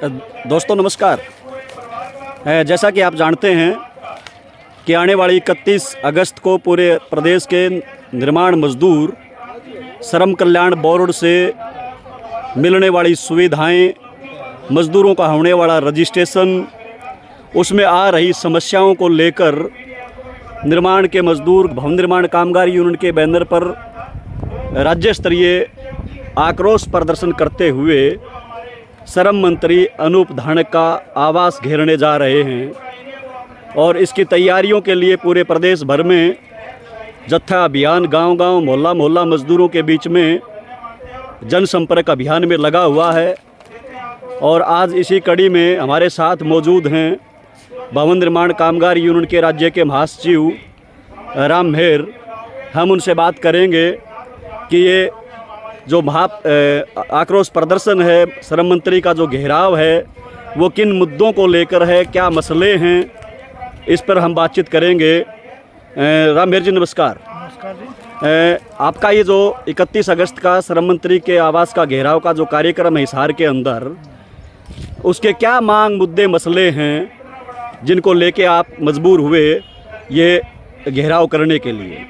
दोस्तों नमस्कार। जैसा कि आप जानते हैं कि आने वाली 31 अगस्त को पूरे प्रदेश के निर्माण मजदूर श्रम कल्याण बोर्ड से मिलने वाली सुविधाएं, मजदूरों का होने वाला रजिस्ट्रेशन, उसमें आ रही समस्याओं को लेकर निर्माण के मजदूर भवन निर्माण कामगार यूनियन के बैनर पर राज्य स्तरीय आक्रोश प्रदर्शन करते हुए श्रम मंत्री अनूप धानक का आवास घेरने जा रहे हैं। और इसकी तैयारियों के लिए पूरे प्रदेश भर में जत्था अभियान गांव-गांव, मोहल्ला-मोहल्ला मजदूरों के बीच में जनसंपर्क अभियान में लगा हुआ है। और आज इसी कड़ी में हमारे साथ मौजूद हैं भवन निर्माण कामगार यूनियन के राज्य के महासचिव राम मेहर। हम उनसे बात करेंगे कि ये जो आक्रोश प्रदर्शन है, श्रम मंत्री का जो घेराव है, वो किन मुद्दों को लेकर है, क्या मसले हैं, इस पर हम बातचीत करेंगे। राम मेहर जी नमस्कार। नमस्कार जी। आपका ये जो 31 अगस्त का श्रम मंत्री के आवास का घेराव का जो कार्यक्रम है हिसार के अंदर, उसके क्या मांग, मुद्दे, मसले हैं जिनको लेके आप मजबूर हुए ये घेराव करने के लिए?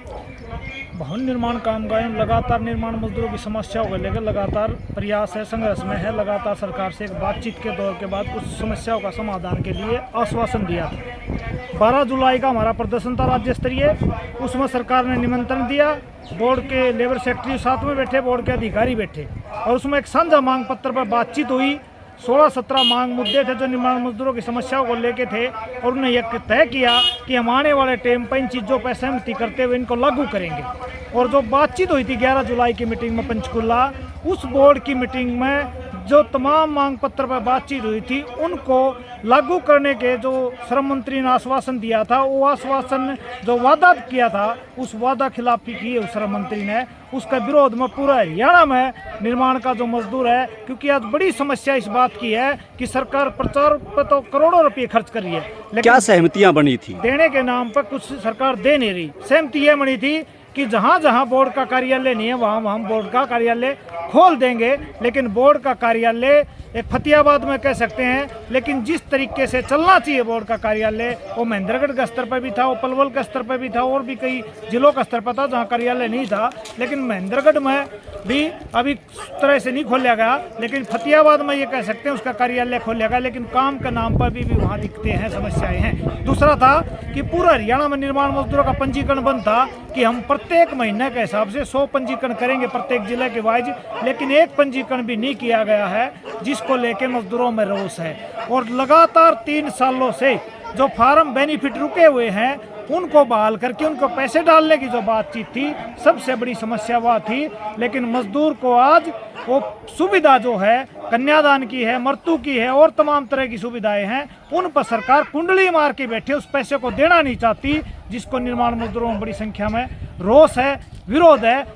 भवन निर्माण कामगार लगातार निर्माण मजदूरों की समस्याओं को लेकर लगातार प्रयास है, संघर्ष में है। लगातार सरकार से एक बातचीत के दौर के बाद कुछ समस्याओं का समाधान के लिए आश्वासन दिया था। 12 जुलाई का हमारा प्रदर्शन था राज्य स्तरीय। उसमें सरकार ने निमंत्रण दिया, बोर्ड के लेबर सेक्रेटरी साथ में बैठे, बोर्ड के अधिकारी बैठे और उसमें एक साझा मांग पत्र पर बातचीत हुई। 16-17 मांग मुद्दे थे जो निर्माण मजदूरों की समस्याओं को लेके थे और उन्होंने यह तय किया कि हम आने वाले टाइम पर इन चीज़ों पर सहमति करते हुए इनको लागू करेंगे। और जो बातचीत हुई थी 11 जुलाई की मीटिंग में पंचकुला, उस बोर्ड की मीटिंग में जो तमाम मांग पत्र पर बातचीत हुई थी उनको लागू करने के जो श्रम मंत्री ने आश्वासन दिया था, वो आश्वासन जो वादा किया था उस वादा खिलाफी की उस श्रम मंत्री ने। उसका विरोध में पूरा हरियाणा में निर्माण का जो मजदूर है, क्योंकि आज बड़ी समस्या इस बात की है कि सरकार प्रचार पर तो करोड़ों रुपए खर्च कर रही है, लेकिन क्या सहमतियां बनी थी? देने के नाम पर कुछ सरकार दे नहीं रही। सहमति ये बनी थी कि जहाँ जहाँ बोर्ड का कार्यालय नहीं है वहाँ हम बोर्ड का कार्यालय खोल देंगे, लेकिन बोर्ड का कार्यालय एक फतेहाबाद में कह सकते हैं, लेकिन जिस तरीके से चलना चाहिए बोर्ड का कार्यालय वो महेंद्रगढ़ के स्तर पर भी था, वो पलवल के स्तर पर भी था और भी कई जिलों का स्तर पर था जहाँ कार्यालय नहीं था। लेकिन महेंद्रगढ़ में भी अभी तरह से नहीं खोला गया, लेकिन फतेहाबाद में ये कह सकते हैं उसका कार्यालय खोला गया, लेकिन काम के नाम पर भी वहाँ दिखते हैं, समस्याएं हैं। दूसरा था कि पूरा हरियाणा में निर्माण मजदूरों का पंजीकरण बंद था कि हम प्रत्येक महीने के हिसाब से 100 पंजीकरण करेंगे प्रत्येक जिले के वाइज, लेकिन एक पंजीकरण भी नहीं किया गया है, जिसको लेके मजदूरों में रोष है। और लगातार 3 सालों से जो फार्म बेनिफिट रुके हुए हैं उनको बहाल करके उनको पैसे डालने की जो बातचीत थी, सबसे बड़ी समस्या वह थी। लेकिन मजदूर को आज वो सुविधा जो है कन्यादान की है, मृत्यु की है और तमाम तरह की सुविधाएं हैं, उन पर सरकार कुंडली मार के बैठे, उस पैसे को देना नहीं चाहती, जिसको निर्माण मजदूरों में बड़ी संख्या में रोष है, विरोध है।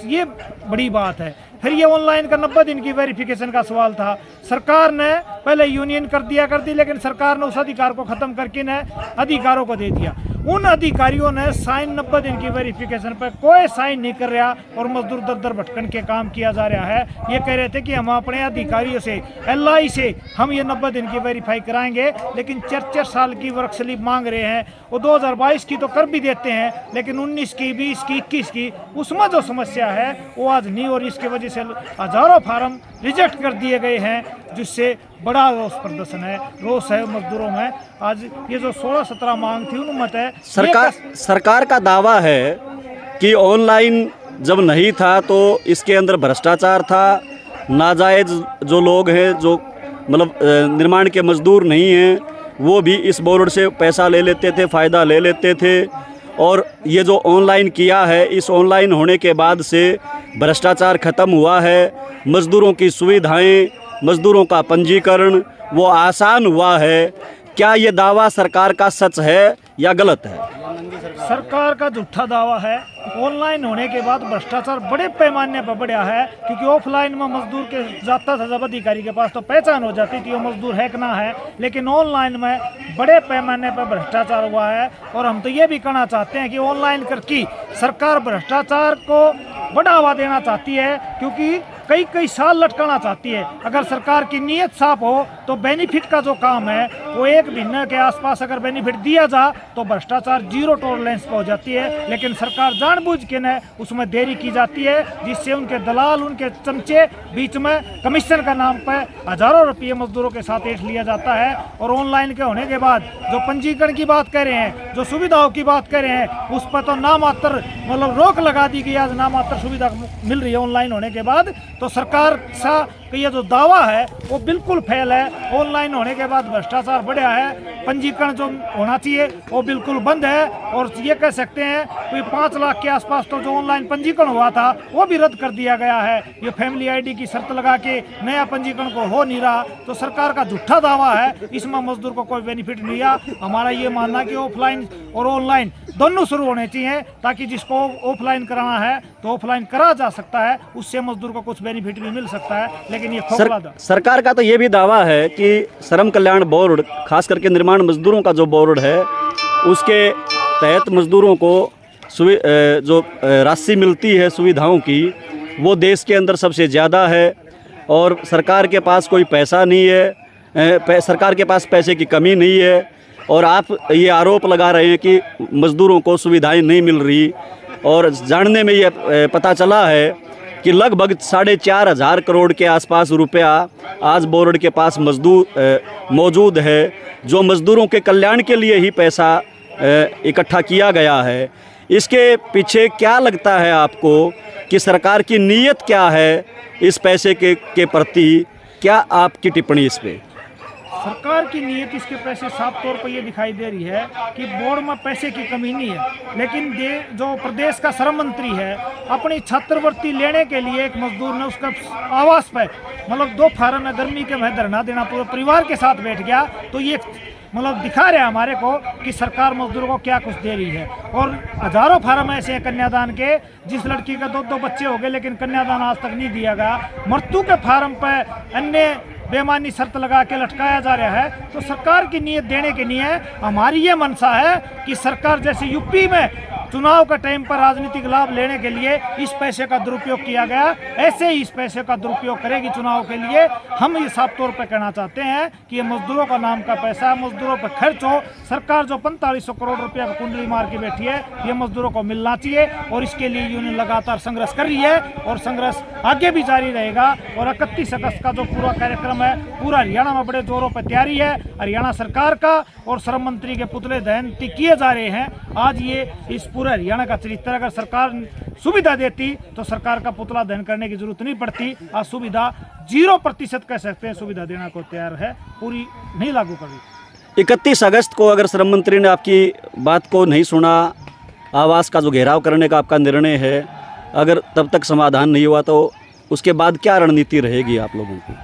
ये बड़ी बात है। फिर ये ऑनलाइन का 90 दिन की वेरिफिकेशन का सवाल था। सरकार ने पहले यूनियन कर दी, लेकिन सरकार ने उस अधिकार को खत्म करके न अधिकारों को दे दिया। उन अधिकारियों ने साइन 90 दिन की वेरिफिकेशन पर कोई साइन नहीं कर रहा और मजदूर दर दर भटकन के काम किया जा रहा है। ये कह रहे थे कि हम अपने अधिकारियों से, LI से हम ये 90 दिन की वेरीफाई कराएंगे, लेकिन 4-4 साल की वर्क स्लिप मांग रहे हैं। वो 2022 की तो कर भी देते हैं, लेकिन 19 की, 20 की, 21 की, उसमें जो समस्या है वो आज नहीं। और इसकी वजह से हजारों फार्म रिजेक्ट कर दिए गए हैं, जिससे बड़ा रोष प्रदर्शन है, रोष है मजदूरों में। आज ये जो 16-17 मांग थी उनमें है सरकार का दावा है कि ऑनलाइन जब नहीं था तो इसके अंदर भ्रष्टाचार था, नाजायज जो लोग हैं, जो मतलब निर्माण के मजदूर नहीं हैं, वो भी इस बोर्ड से पैसा ले लेते थे, फ़ायदा ले लेते थे। और ये जो ऑनलाइन किया है, इस ऑनलाइन होने के बाद से भ्रष्टाचार ख़त्म हुआ है, मज़दूरों की सुविधाएं, मज़दूरों का पंजीकरण वो आसान हुआ है। क्या ये दावा सरकार का सच है या गलत है? सरकार का झूठा दावा है। ऑनलाइन होने के बाद भ्रष्टाचार बड़े पैमाने पर बढ़ा है, क्योंकि ऑफलाइन में मजदूर के जाता था जब अधिकारी के पास तो पहचान हो जाती थी वो मजदूर है कि ना है, लेकिन ऑनलाइन में बड़े पैमाने पर भ्रष्टाचार हुआ है। और हम तो ये भी कहना चाहते हैं कि ऑनलाइन करके सरकार भ्रष्टाचार को बढ़ावा देना चाहती है, क्योंकि कई कई साल लटकाना चाहती है। अगर सरकार की नीयत साफ हो तो बेनिफिट का जो काम है वो 1 महीने के आसपास अगर बेनिफिट दिया जा तो भ्रष्टाचार जीरो टॉलरेंस पे हो जाती है। लेकिन सरकार जानबूझ के न उसमें देरी की जाती है, जिससे उनके दलाल, उनके चमचे बीच में कमीशन का नाम पर हजारों रुपये मजदूरों के साथ ऐंठ लिया जाता है। और ऑनलाइन के होने के बाद जो पंजीकरण की बात कर रहे हैं, जो सुविधाओं की बात कर रहे हैं, उस पर तो नामात्र मतलब रोक लगा दी गई। आज नामात्र सुविधा मिल रही है ऑनलाइन होने के बाद। तो सरकार सा ये जो दावा है वो बिल्कुल फेल है। ऑनलाइन होने के बाद भ्रष्टाचार बढ़ा है, पंजीकरण जो होना चाहिए वो बिल्कुल बंद है। और ये कह सकते हैं कि 5 लाख के आसपास तो जो ऑनलाइन पंजीकरण हुआ था वो भी रद्द कर दिया गया है। ये फैमिली आईडी की शर्त लगा के नया पंजीकरण को हो नहीं रहा। तो सरकार का झूठा दावा है, इसमें मजदूर को कोई बेनिफिट नहीं है। हमारा ये मानना कि ऑफलाइन और ऑनलाइन दोनों शुरू होने चाहिए, ताकि जिसको ऑफलाइन कराना है तो ऑफलाइन करा जा सकता है, उससे मजदूर को कुछ बेनिफिट भी मिल सकता है। लेकिन ये सरकार का तो ये भी दावा है कि श्रम कल्याण बोर्ड, खास करके निर्माण मजदूरों का जो बोर्ड है, उसके तहत मजदूरों को जो राशि मिलती है सुविधाओं की, वो देश के अंदर सबसे ज़्यादा है। और सरकार के पास कोई पैसा नहीं है, सरकार के पास पैसे की कमी नहीं है। और आप ये आरोप लगा रहे हैं कि मजदूरों को सुविधाएं नहीं मिल रही। और जानने में ये पता चला है कि लगभग 4,500 करोड़ के आसपास रुपया आज बोर्ड के पास मौजूद है, जो मजदूरों के कल्याण के लिए ही पैसा इकट्ठा किया गया है। इसके पीछे क्या लगता है आपको कि सरकार की नीयत क्या है इस पैसे के प्रति? क्या आपकी टिप्पणी इस पे? सरकार की नीयत इसके पैसे साफ तौर पर ये दिखाई दे रही है कि बोर्ड में पैसे की कमी नहीं है। लेकिन जो प्रदेश का श्रम मंत्री है, अपनी छात्रवृत्ति लेने के लिए एक मजदूर ने उसका आवास पर मतलब 2 फार्म में गर्मी के में धरना देना, पूरे परिवार के साथ बैठ गया। तो ये मतलब दिखा रहे हैं हमारे को कि सरकार मजदूरों को क्या कुछ दे रही है। और हजारों फार्म ऐसे हैं कन्यादान के, जिस लड़की का 2-2 बच्चे हो गए लेकिन कन्यादान आज तक नहीं दिया गया। मृत्यु के फार्म पर अन्य बेमानी शर्त लगा के लटकाया जा रहा है। तो सरकार की नीयत देने की नहीं है। हमारी ये मंशा है कि सरकार जैसे यूपी में चुनाव का टाइम पर राजनीतिक लाभ लेने के लिए इस पैसे का दुरुपयोग किया गया, ऐसे ही इस पैसे का दुरुपयोग करेगी चुनाव के लिए। हम ये साफ तौर पर कहना चाहते हैं कि ये मजदूरों का नाम का पैसा मजदूरों पर खर्च हो। सरकार जो 4500 करोड़ रुपया का कुंडली मार के बैठी है, ये मजदूरों को मिलना चाहिए। और इसके लिए यूनियन लगातार संघर्ष कर रही है और संघर्ष आगे भी जारी रहेगा। और 31 अगस्त का जो पूरा कार्यक्रम है, पूरा हरियाणा में बड़े जोरों पर तैयारी है। हरियाणा सरकार का और श्रम मंत्री के पुतले दहन किए जा रहे हैं। आज ये इस पूरे हरियाणा का चरित्र, अगर सरकार सुविधा देती तो सरकार का पुतला दहन करने की जरूरत नहीं पड़ती। आज सुविधा 0% कह सकते हैं सुविधा देना को तैयार है, पूरी नहीं लागू कर रही। 31 अगस्त को अगर श्रम मंत्री ने आपकी बात को नहीं सुना, आवास का जो घेराव करने का आपका निर्णय है, अगर तब तक समाधान नहीं हुआ तो उसके बाद क्या रणनीति रहेगी आप लोगों की?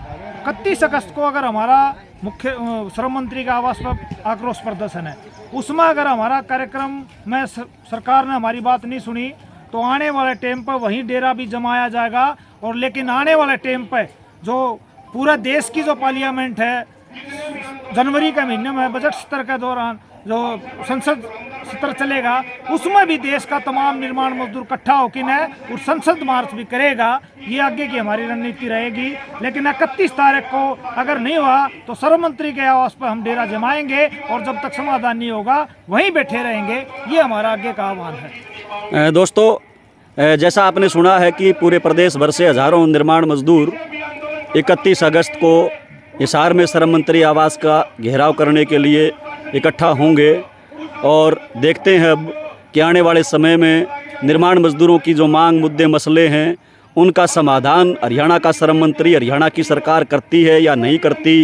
31 अगस्त को अगर हमारा मुख्य श्रम मंत्री का आवास पर आक्रोश प्रदर्शन है, उसमें अगर हमारा कार्यक्रम में सरकार ने हमारी बात नहीं सुनी तो आने वाले टाइम पर वहीं डेरा भी जमाया जाएगा। और लेकिन आने वाले टाइम पर जो पूरा देश की जो पार्लियामेंट है, जनवरी के महीने में बजट सत्र के दौरान जो संसद सत्र चलेगा, उसमें भी देश का तमाम निर्माण मजदूर इकट्ठा होकर न और संसद मार्च भी करेगा। ये आगे की हमारी रणनीति रहेगी। लेकिन 31 तारीख को अगर नहीं हुआ तो श्रम मंत्री के आवास पर हम डेरा जमाएंगे और जब तक समाधान नहीं होगा वहीं बैठे रहेंगे। ये हमारा आगे का आह्वान है। दोस्तों, जैसा आपने सुना है कि पूरे प्रदेश भर से हजारों निर्माण मजदूर 31 अगस्त को हिसार में श्रम मंत्री आवास का घेराव करने के लिए इकट्ठा होंगे। और देखते हैं अब कि आने वाले समय में निर्माण मजदूरों की जो मांग, मुद्दे, मसले हैं, उनका समाधान हरियाणा का श्रम मंत्री, हरियाणा की सरकार करती है या नहीं करती।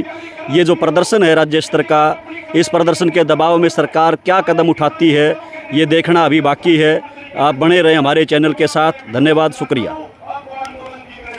ये जो प्रदर्शन है राज्य स्तर का, इस प्रदर्शन के दबाव में सरकार क्या कदम उठाती है, ये देखना अभी बाकी है। आप बने रहें हमारे चैनल के साथ। धन्यवाद, शुक्रिया।